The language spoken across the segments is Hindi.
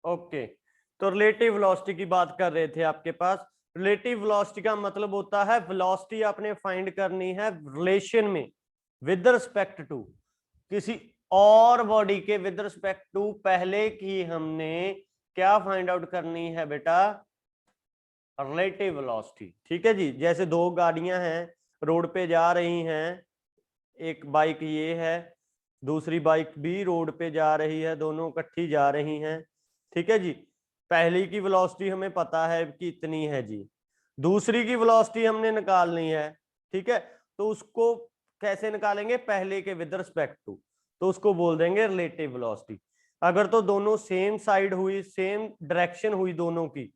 ओके, तो रिलेटिव वेलोसिटी की बात कर रहे थे आपके पास। रिलेटिव वेलोसिटी का मतलब होता है वेलोसिटी आपने फाइंड करनी है रिलेशन में विद रिस्पेक्ट टू किसी और बॉडी के, विद रिस्पेक्ट टू पहले की हमने क्या फाइंड आउट करनी है बेटा, रिलेटिव वेलोसिटी। ठीक है जी, जैसे दो गाड़ियां हैं रोड पे जा रही हैं, एक बाइक ये है, दूसरी बाइक भी रोड पे जा रही है, दोनों इकट्ठी जा रही हैं। ठीक है जी, पहली की वेलोसिटी हमें पता है कि इतनी है जी, दूसरी की वेलोसिटी हमने निकालनी है। ठीक है, तो उसको कैसे निकालेंगे, पहले के विद रिस्पेक्ट टू, तो उसको बोल देंगे रिलेटिव वेलोसिटी। अगर तो दोनों सेम साइड हुई, सेम डायरेक्शन हुई दोनों की,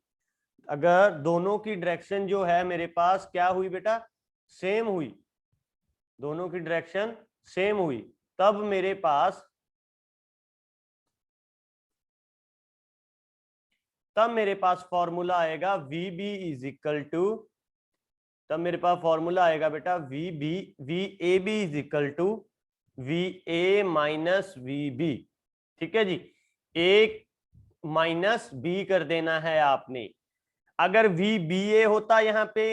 अगर दोनों की डायरेक्शन जो है मेरे पास क्या हुई बेटा, सेम हुई, दोनों की डायरेक्शन सेम हुई, तब मेरे पास फॉर्मूला आएगा V B is equal to, तब मेरे पास फॉर्मूला आएगा बेटा V A B is equal to V A minus V B. ठीक है जी, ए माइनस बी कर देना है आपने। अगर वी बी ए होता यहां पे,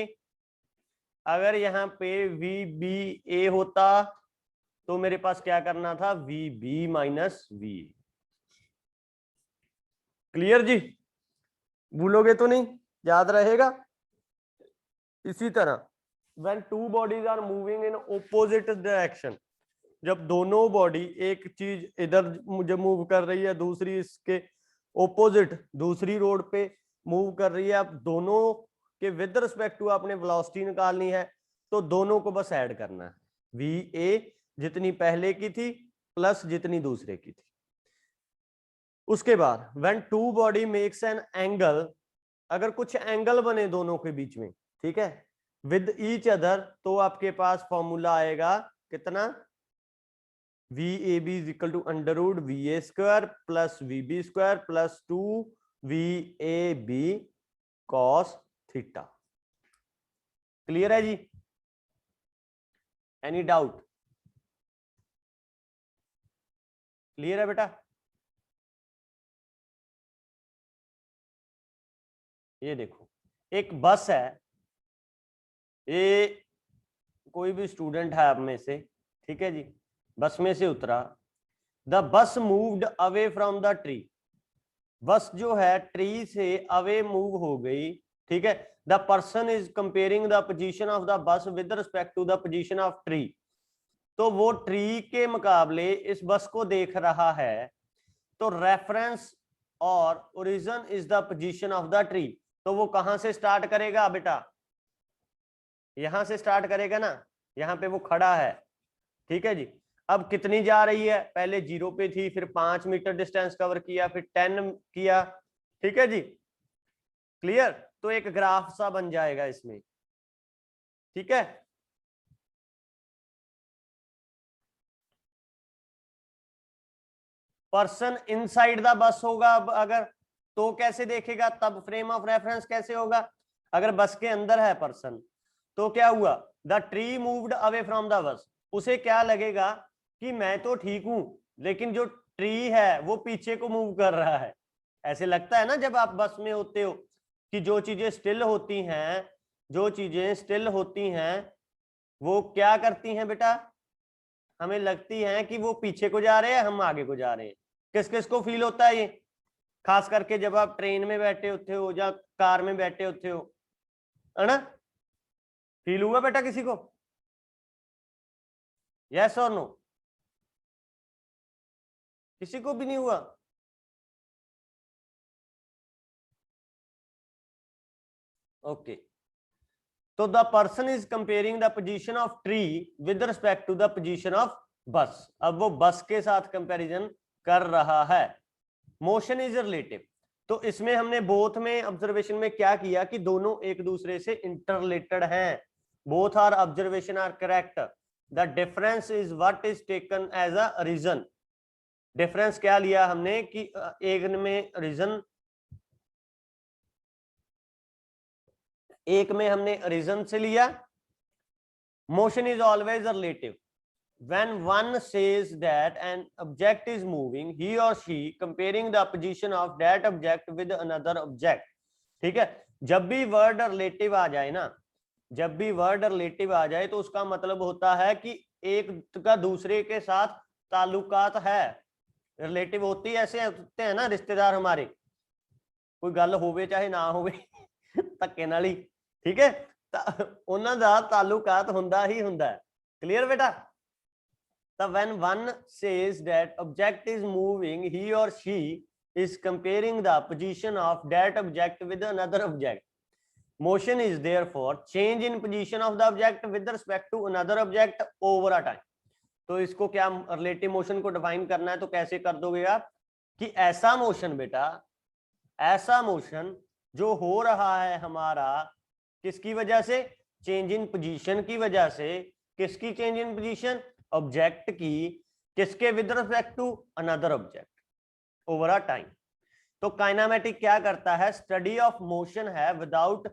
अगर यहां पे वी बी ए होता तो मेरे पास क्या करना था, v b minus v. Clear जी, भूलोगे तो नहीं, याद रहेगा। इसी तरह when two bodies are moving in opposite direction, जब दोनों बॉडी, एक चीज इधर मुझे मूव कर रही है, दूसरी इसके ओपोजिट दूसरी रोड पे मूव कर रही है, अब दोनों के विद रिस्पेक्ट टू आपने वेलोसिटी निकालनी है, तो दोनों को बस ऐड करना है, वी ए जितनी पहले की थी प्लस जितनी दूसरे की थी। उसके बाद when two body makes an angle, अगर कुछ एंगल बने दोनों के बीच में, ठीक है, विद ईच अदर, तो आपके पास फॉर्मूला आएगा कितना, V A B is equal to under root V A square plus V B square plus 2 V A B cos theta. Clear है जी, एनी डाउट, क्लियर है बेटा। ये देखो, एक बस है, ये कोई भी स्टूडेंट है आप में से, ठीक है जी, बस में से उतरा, the bus moved away from the tree, बस जो है ट्री से अवे मूव हो गई। ठीक है, the person is comparing the position of the bus with respect to the position of tree, तो वो ट्री के मुकाबले इस बस को देख रहा है, तो रेफरेंस और origin is the position of the tree, तो वो कहां से स्टार्ट करेगा बेटा, यहां से स्टार्ट करेगा ना, यहां पे वो खड़ा है। ठीक है जी, अब कितनी जा रही है, पहले 0 पे थी, फिर 5 मीटर डिस्टेंस कवर किया, फिर 10 किया। ठीक है जी, क्लियर, तो एक ग्राफ सा बन जाएगा इसमें। ठीक है, पर्सन इनसाइड द बस होगा, अब अगर तो कैसे देखेगा, तब फ्रेम ऑफ रेफरेंस कैसे होगा, अगर बस के अंदर है पर्सन, तो क्या हुआ, the tree moved away from the bus, उसे क्या लगेगा कि मैं तो ठीक हूं, लेकिन जो ट्री है वो पीछे को मूव कर रहा है। ऐसे लगता है ना जब आप बस में होते हो, कि जो चीजें स्टिल होती हैं, जो चीजें स्टिल होती हैं वो क्या करती हैं बेटा, हमें लगती है कि वो पीछे को जा रहे हैं, हम आगे को जा रहे हैं। किस किस को फील होता है ये, खास करके जब आप ट्रेन में बैठे होते हो या कार में बैठे होते हो, है ना, फील हुआ बेटा किसी को, यस और नो, किसी को भी नहीं हुआ। ओके, तो the person is comparing the position of tree with respect to the position of bus, अब वो बस के साथ कंपैरिजन कर रहा है। मोशन इज रिलेटिव, तो इसमें हमने बोथ में ऑब्जर्वेशन में क्या किया कि दोनों एक दूसरे से इंटररिलेटेड हैं, both are observation are correct, the difference is what is taken as a reason. Difference क्या लिया हमने कि एक में रीजन, एक में हमने रीजन से लिया। Motion is always relative, when one says that an object is moving, he or she comparing the position of that object with another object. ठीक है, जब भी वर्ड रिलेटिव आ जाए ना, जब भी वर्ड रिलेटिव आ जाए तो उसका मतलब होता है कि एक का दूसरे के साथ ताल्लुकात है। रिलेटिव होती है, ऐसे होते हैं ना रिश्तेदार हमारे, कोई गल होवे चाहे ना होवे धक्के नाल ही, ठीक है, उन्हां दा ताल्लुकात हुंदा ही हुंदा है। क्लियर बेटा? तो when one says that object is moving, he or she is comparing the position of that object with another object. Motion is therefore change in position of the object with respect to another object over a time. तो इसको क्या रिलेटिव मोशन को डिफाइन करना है तो कैसे कर दोगे आप कि ऐसा मोशन बेटा, ऐसा मोशन जो हो रहा है हमारा किसकी वजह से, चेंज इन पोजीशन की वजह से। किसकी चेंज इन पोजीशन? ऑब्जेक्ट की। किसके? With respect to another object over a time. तो काइनेमेटिक क्या करता है? स्टडी ऑफ मोशन है without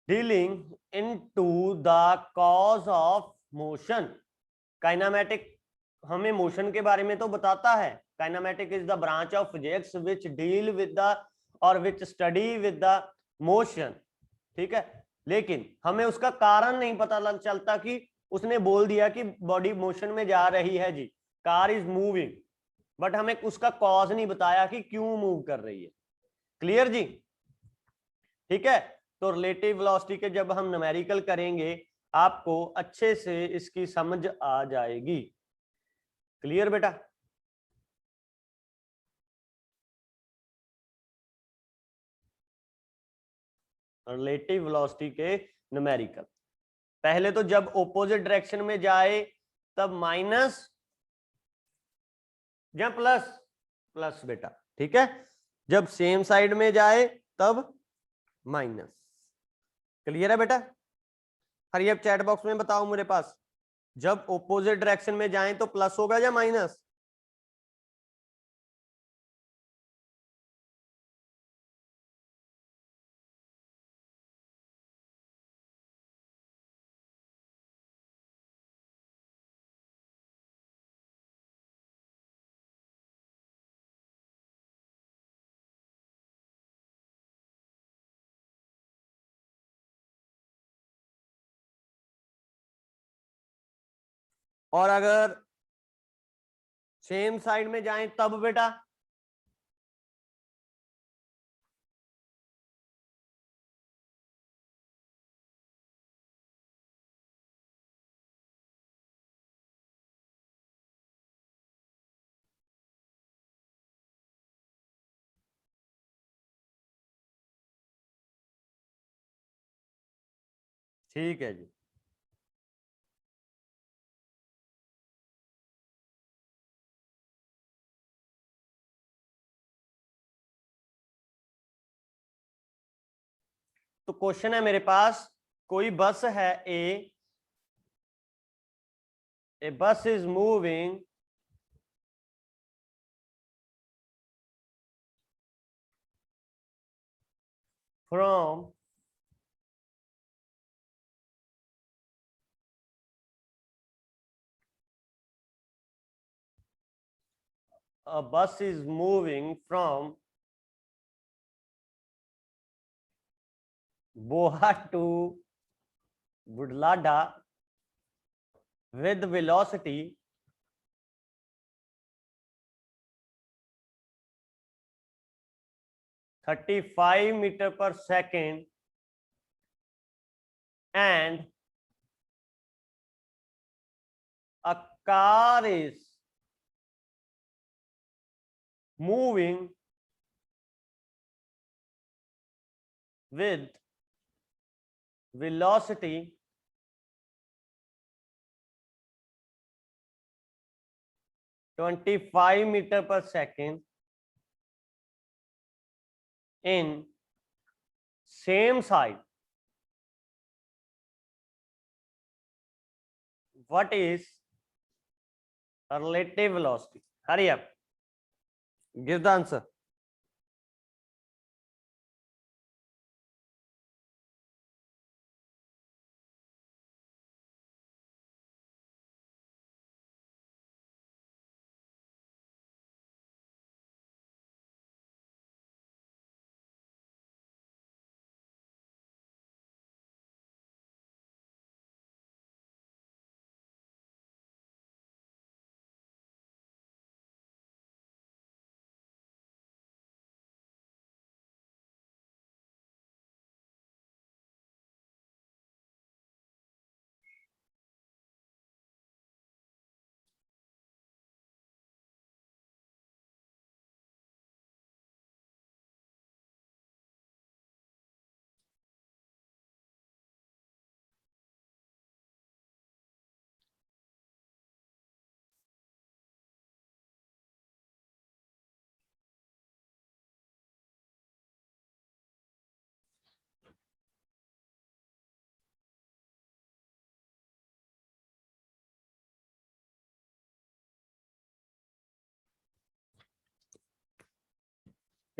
dealing into the cause of motion. Kinematic हमें मोशन के बारे में तो बताता है। Kinematic is the branch of physics which deal with the और which study with the motion, ठीक है, लेकिन हमें उसका कारण नहीं पता चलता कि उसने बोल दिया कि बॉडी मोशन में जा रही है जी, कार इज मूविंग, बट हमें उसका कॉज नहीं बताया कि क्यों मूव कर रही है। क्लियर जी? ठीक है, तो रिलेटिव वेलोसिटी के जब हम न्यूमेरिकल करेंगे आपको अच्छे से इसकी समझ आ जाएगी। क्लियर बेटा? रिलेटिव वेलोसिटी के न्यूमेरिकल, पहले तो जब ऑपोजिट डायरेक्शन में जाए तब माइनस या प्लस, प्लस बेटा, ठीक है, जब सेम साइड में जाए तब माइनस। क्लियर है बेटा? हरी अब चैट बॉक्स में बताओ मेरे पास, जब ऑपोजिट डायरेक्शन में जाएं तो प्लस होगा या माइनस? और अगर सेम साइड में जाएं तब बेटा? ठीक है जी। तो क्वेश्चन है मेरे पास, कोई बस है ए बस is moving from a bus is moving from Boha to Budlada with velocity 35 meter per second and a car is moving with velocity 25 meter per second in same side, what is relative velocity? Hurry up, give the answer.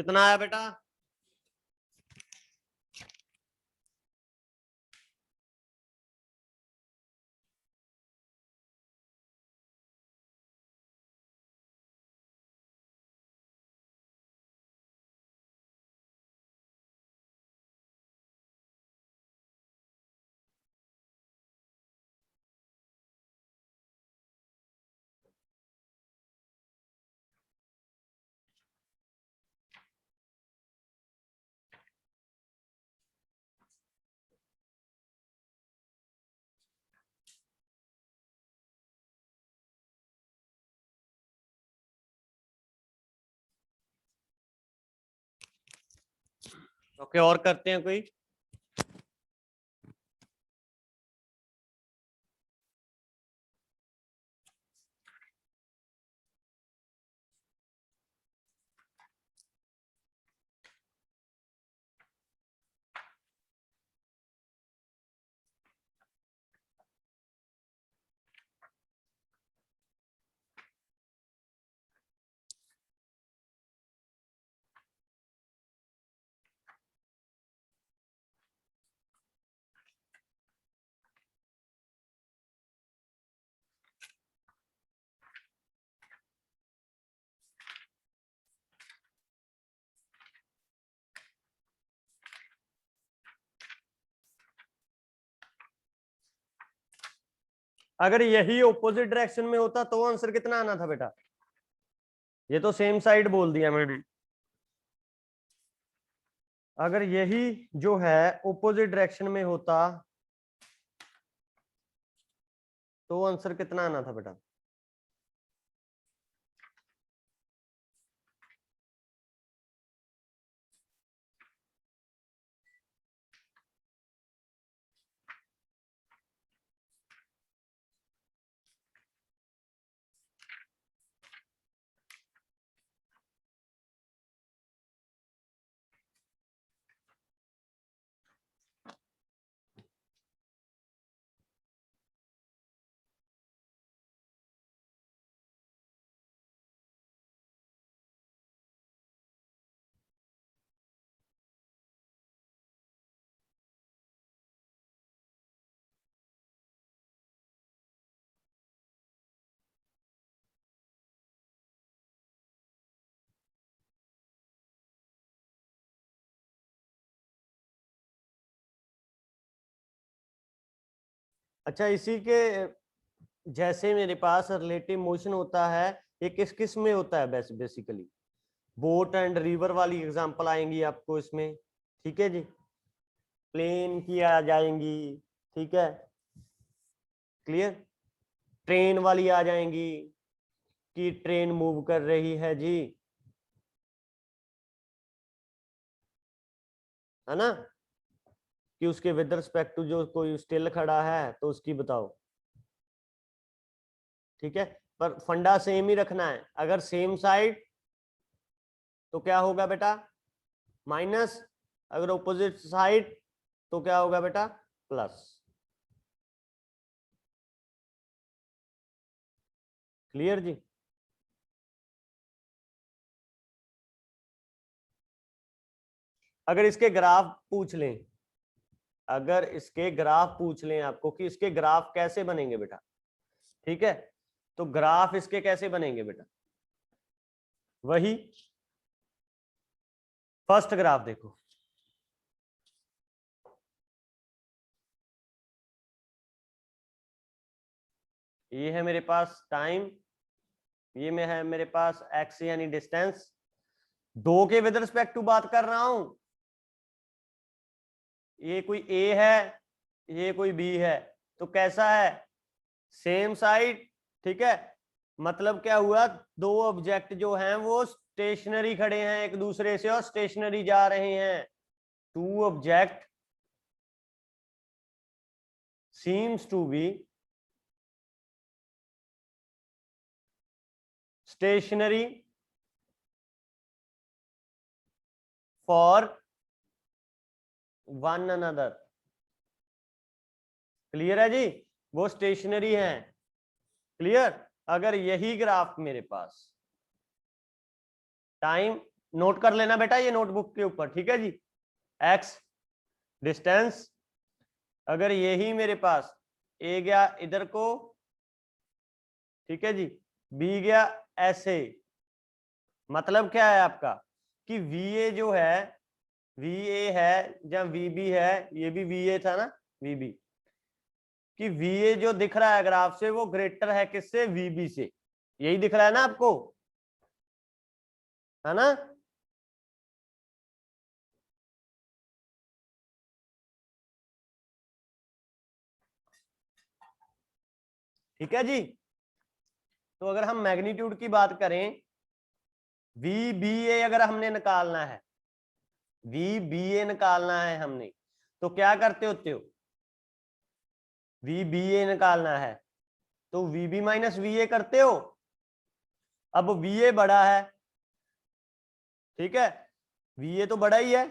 कितना आया बेटा? ओके, और करते हैं कोई? अगर यही ऑपोजिट डायरेक्शन में होता तो आंसर कितना आना था बेटा? ये तो सेम साइड बोल दिया मैंने। अगर यही जो है ऑपोजिट डायरेक्शन में होता तो आंसर कितना आना था बेटा? अच्छा, इसी के जैसे मेरे पास रिलेटिव मोशन होता है, ये किस किस में होता है बेसिकली? बोट एंड रिवर वाली एग्जांपल आएंगी आपको इसमें, ठीक है जी। प्लेन की आ जाएंगी, ठीक है, क्लियर। ट्रेन वाली आ जाएंगी कि ट्रेन मूव कर रही है जी, है ना, कि उसके विद रिस्पेक्ट टू जो कोई स्टिल खड़ा है तो उसकी बताओ, ठीक है। पर फंडा सेम ही रखना है। अगर सेम साइड तो क्या होगा बेटा? माइनस। अगर ऑपोजिट साइड तो क्या होगा बेटा? प्लस। क्लियर जी। अगर इसके ग्राफ पूछ लें, अगर इसके ग्राफ पूछ लें आपको कि इसके ग्राफ कैसे बनेंगे बेटा, ठीक है, तो ग्राफ इसके कैसे बनेंगे बेटा? वही फर्स्ट ग्राफ देखो, ये है मेरे पास टाइम, ये में है मेरे पास एक्स यानी डिस्टेंस। दो के विद रिस्पेक्ट टू बात कर रहा हूं, ये कोई ए है, ये कोई बी है, तो कैसा है? सेम साइड, ठीक है। मतलब क्या हुआ? दो ऑब्जेक्ट जो हैं वो स्टेशनरी खड़े हैं एक दूसरे से और स्टेशनरी जा रहे हैं। Two object seems to be stationary for one another। Clear है जी, वो स्टेशनरी हैं। क्लियर। अगर यही ग्राफ मेरे पास टाइम नोट कर लेना बेटा ये नोटबुक के ऊपर, ठीक है जी। x डिस्टेंस, अगर यही मेरे पास a गया इधर को, ठीक है जी, b गया ऐसे, मतलब क्या है आपका कि va जो है, va है या vb है, ये भी va था ना, vb, कि va जो दिख रहा है ग्राफ से वो ग्रेटर है किससे, vb से, यही दिख रहा है ना आपको, है ना। ठीक है जी। तो अगर हम मैग्नीट्यूड की बात करें, VBA अगर हमने निकालना है, VBA निकालना है हमने, तो क्या करते होते हो, VBA निकालना है तो VB माइनस VA करते हो। अब VA बड़ा है, ठीक है, VA तो बड़ा ही है,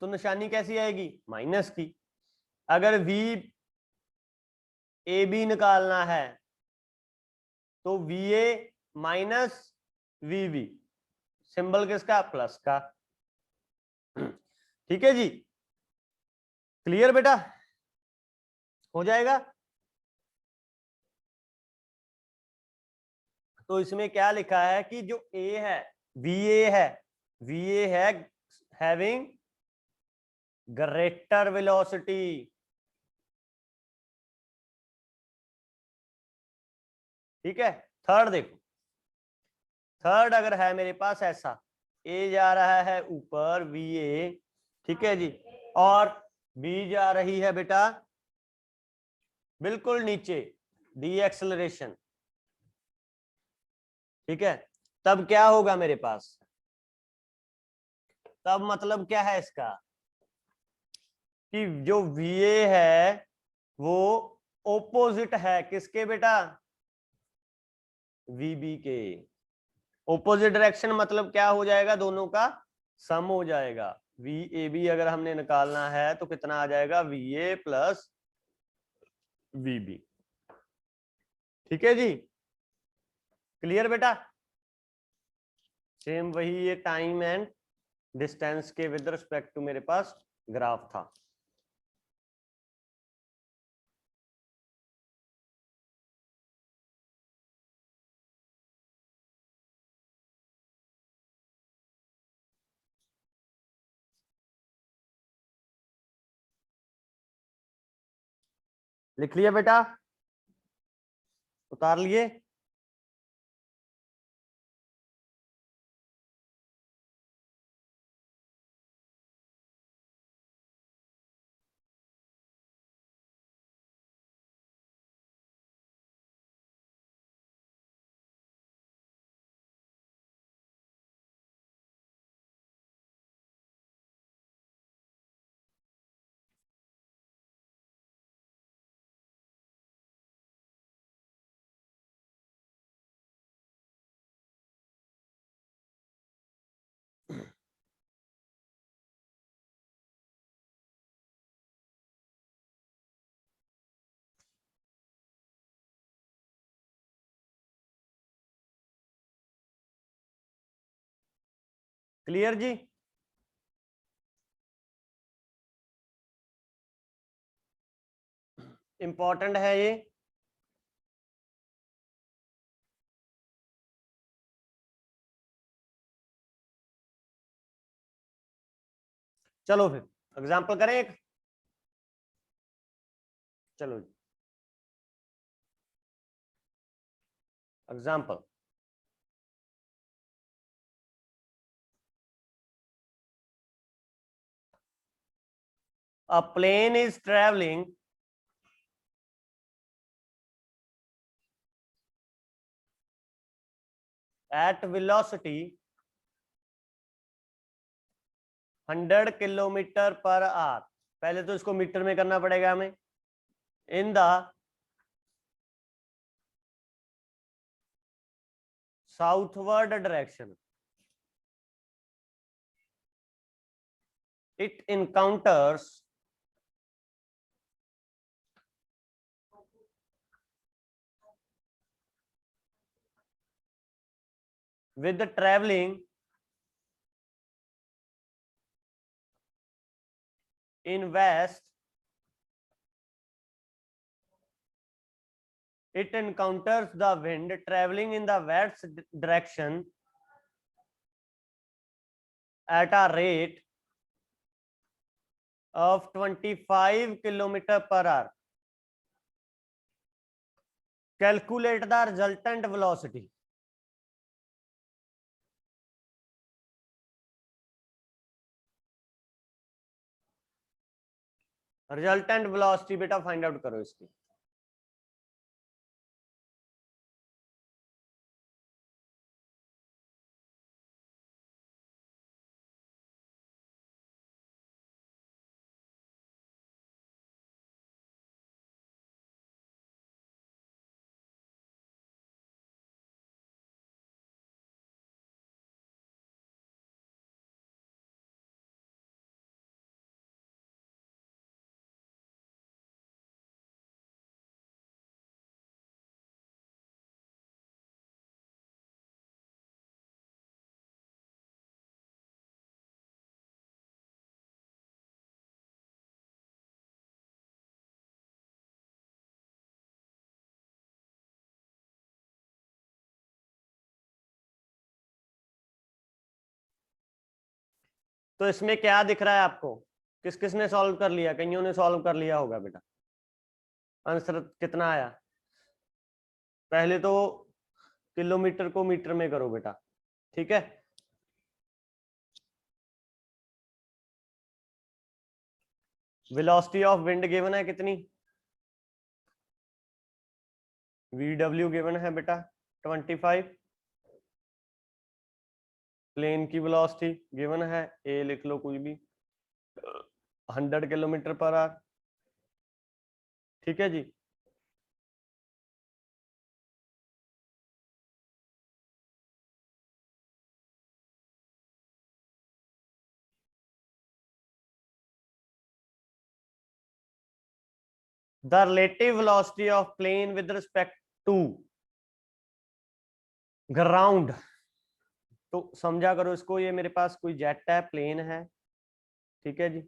तो निशानी कैसी आएगी, माइनस की। अगर VAB निकालना है तो VA माइनस VB, सिंबल किसका, प्लस का। ठीक है जी, क्लियर बेटा, हो जाएगा। तो इसमें क्या लिखा है कि जो A है, VA है, VA है हैविंग ग्रेटर वेलोसिटी, ठीक है। थर्ड देखो, थर्ड अगर है मेरे पास ऐसा, A जा रहा है ऊपर VA, ठीक है जी, और B जा रही है बेटा बिल्कुल नीचे, डी एक्सेलरेशन, ठीक है। तब क्या होगा मेरे पास, तब मतलब क्या है इसका कि जो VA है वो ओपोजिट है किसके बेटा, VB के। ओपोजिट डायरेक्शन मतलब क्या हो जाएगा, दोनों का सम हो जाएगा। VAB अगर हमने निकालना है तो कितना आ जाएगा, VA प्लस VB, ठीक है जी, क्लियर बेटा। सेम वही ये टाइम एंड डिस्टेंस के विद रिस्पेक्ट टू मेरे पास ग्राफ था। लिख लिया बेटा, उतार लिए। क्लियर जी, इंपॉर्टेंट है ये। चलो फिर एग्जांपल करें एक, चलो जी example. A plane is traveling at velocity 100 kilometre per hour, पहले तो इसको मीटर में करना पड़ेगा हमें, in the southward direction, it encounters with the traveling in west, it encounters the wind traveling in the west direction at a rate of 25 km/h. Calculate the resultant velocity. Resultant velocity बेटा फाइंड आउट करो इसकी। तो इसमें क्या दिख रहा है आपको? किस किसने सॉल्व कर लिया? कईयों ने सॉल्व कर लिया होगा बेटा। आंसर कितना आया? पहले तो किलोमीटर को मीटर में करो बेटा, ठीक है। वेलोसिटी ऑफ विंड गिवन है कितनी? VW गिवन है बेटा 25। प्लेन की वेलोसिटी गिवन है, ए लिख लो कोई भी, 100 km/h, ठीक है जी। The relative velocity of plane with respect to ground, तो समझा करो इसको। ये मेरे पास कोई जेट है, प्लेन है, ठीक है जी।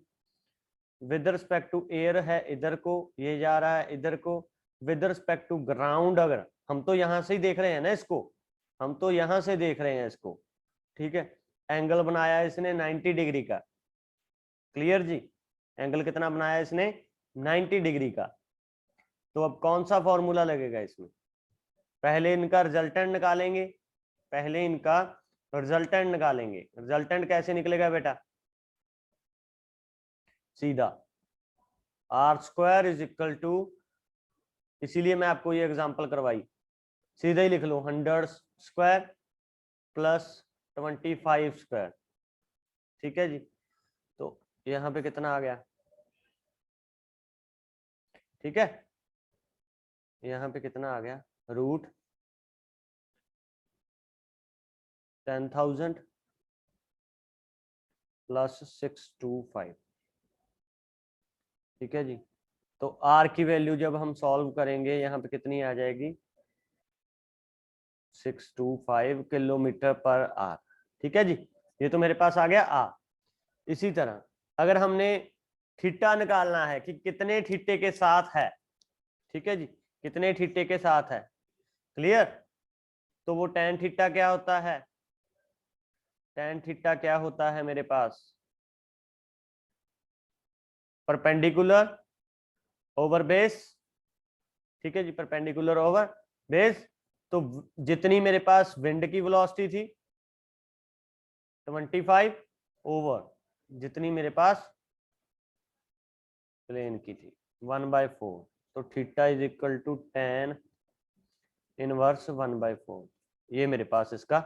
विद रिस्पेक्ट टू एयर है इधर को, ये जा रहा है इधर को। विद रिस्पेक्ट टू ग्राउंड, अगर हम तो यहां से ही देख रहे हैं ना इसको, हम तो यहां से देख रहे हैं इसको, ठीक है। एंगल बनाया इसने 90 डिग्री का, क्लियर जी। एंगल कितना बनाया इसने? 90 डिग्री का। तो अब कौन सा फॉर्मूला लगेगा इसमें? पहले इनका रिजल्टेंट निकालेंगे, पहले इनका रिजल्टेंट निकालेंगे। रिजल्टेंट कैसे निकलेगा बेटा? सीधा r² = इसीलिए मैं आपको ये एग्जांपल करवाई, सीधा ही लिख लो 100² + 25², ठीक है जी। तो यहाँ पे कितना आ गया? ठीक है, यहाँ पे कितना आ गया? √10,000 + 625, ठीक है जी। तो r की वैल्यू जब हम सॉल्व करेंगे यहाँ पे कितनी आ जाएगी? 625 km/h, ठीक है जी। ये तो मेरे पास आ गया आ। इसी तरह अगर हमने थीटा निकालना है कि कितने थीटे के साथ है, ठीक है जी, कितने थीटे के साथ है, क्लियर। तो वो tan थीटा क्या होता है? tan थीटा क्या होता है मेरे पास? परपेंडिकुलर ओवर बेस, ठीक है जी, परपेंडिकुलर ओवर बेस। तो जितनी मेरे पास विंड की वेलोसिटी थी 25 ओवर जितनी मेरे पास प्लेन की थी 1/4, तो थीटा = tan इनवर्स 1/4। ये मेरे पास इसका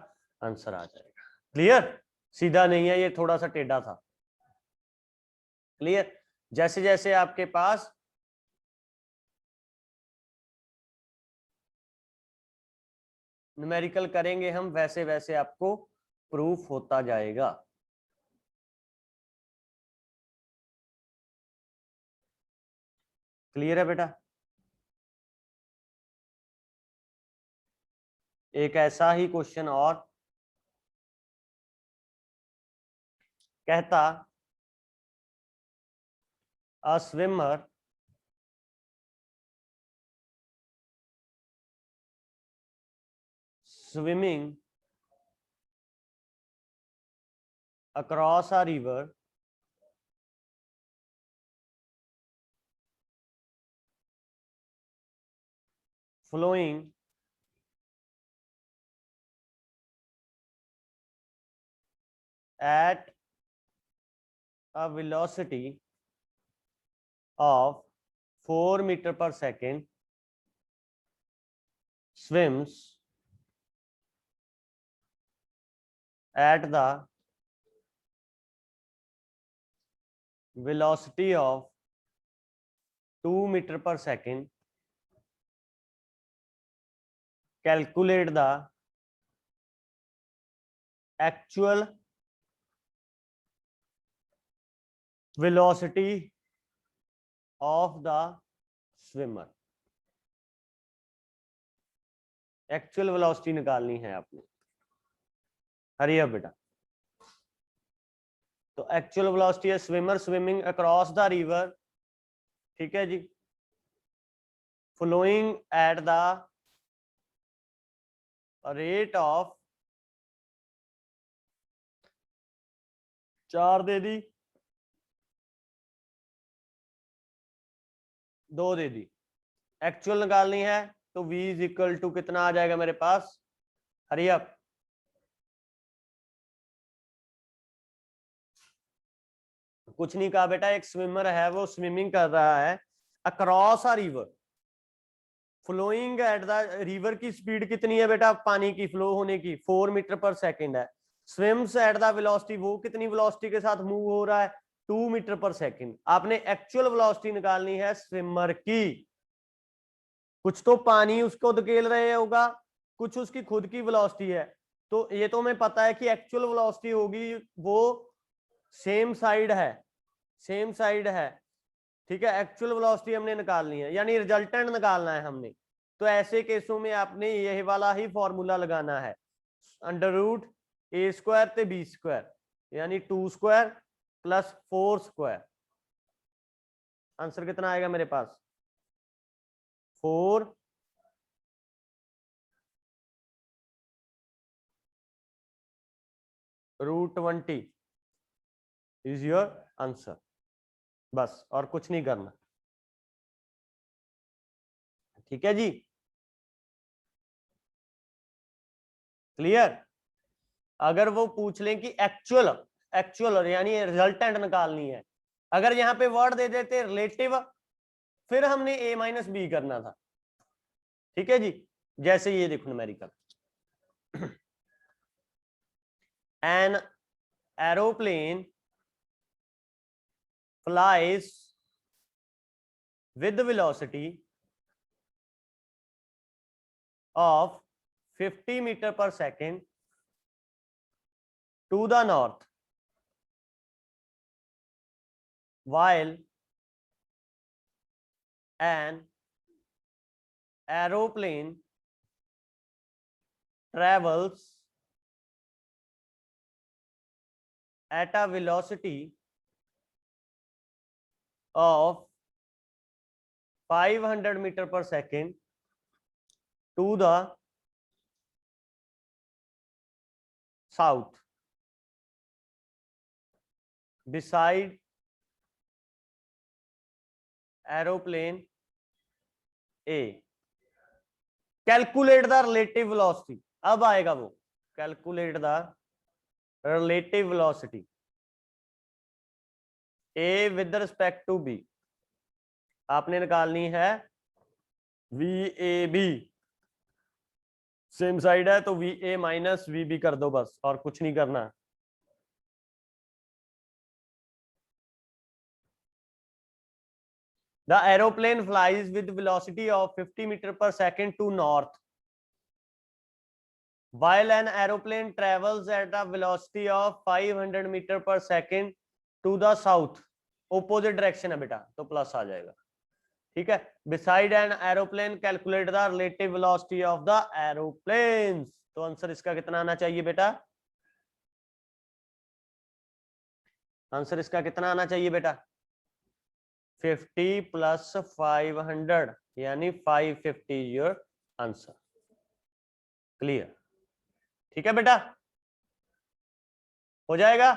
आंसर आ जाएगा। क्लियर? सीधा नहीं है, ये थोड़ा सा टेढ़ा था। क्लियर? जैसे जैसे आपके पास न्यूमेरिकल करेंगे हम, वैसे वैसे आपको प्रूफ होता जाएगा। क्लियर है बेटा? एक ऐसा ही क्वेश्चन और कहता a swimmer swimming across a river flowing at a velocity of 4 meter per second swims at the velocity of 2 meter per second. Calculate the actual velocity of the swimmer. Actual velocity निकालनी है आपने। हरी अब बेटा। तो एक्चुअल वेलोसिटी है swimmer swimming across the river, ठीक है जी, flowing at the rate of 4 दे दी, 2 दे दी, एक्चुअल निकालनी है तो v इज इक्वल टू कितना आ जाएगा मेरे पास, हरी अप, कुछ नहीं कहा बेटा, एक स्विमर है वो स्विमिंग कर रहा है across a river, flowing at the river की स्पीड कितनी है बेटा पानी की फ्लो होने की 4 मीटर पर सेकेंड है, स्विम्स एट द वेलोसिटी वो कितनी वेलोसिटी के साथ मूव हो रहा है 2 मीटर पर सेकेंड। आपने एक्चुअल वेलोसिटी निकालनी है स्विमर की, कुछ तो पानी उसको धकेल रहे होगा, कुछ उसकी खुद की वेलोसिटी है, तो ये तो हमें पता है कि एक्चुअल वेलोसिटी होगी वो सेम साइड है, सेम साइड है, ठीक है, एक्चुअल वेलोसिटी हमने निकालनी है यानी रिजल्टेंट निकालना है हमने। तो ऐसे केसों में आपने यही वाला ही फॉर्मूला लगाना है, अंडर रूट ए स्क्वायर ते बी स्क्वायर यानी 2 स्क्वायर प्लस 4 स्क्वायर। आंसर कितना आएगा मेरे पास 4 रूट 20 इज योर आंसर, बस और कुछ नहीं करना, ठीक है जी, क्लियर। अगर वो पूछ लें कि एक्चुअल एक्चुअल यानी रिजल्टेंट निकालनी है, अगर यहां पे वर्ड दे देते रिलेटिव फिर हमने ए माइनस बी करना था, ठीक है जी। जैसे ये देखो numerical, an aeroplane flies with velocity of 50 meter per second to the north while an aeroplane travels at a velocity of 500 meter per second to the south beside aeroplane A. Calculate the relative velocity, अब आएगा वो, calculate the relative velocity A with respect to B, आपने निकालनी है VAB, सेम साइड है तो VA माइनस VB कर दो बस और कुछ नहीं करना। The aeroplane flies with velocity of 50 meter per second to north while an aeroplane travels at a velocity of 500 meter per second to the south, opposite direction है बेटा तो प्लस आ जाएगा, ठीक है। beside an aeroplane calculate the relative velocity of the aeroplanes, तो आंसर इसका कितना आना चाहिए बेटा, आंसर इसका कितना आना चाहिए बेटा 50 प्लस 500 यानी 550 योर आंसर। क्लियर? ठीक है बेटा, हो जाएगा।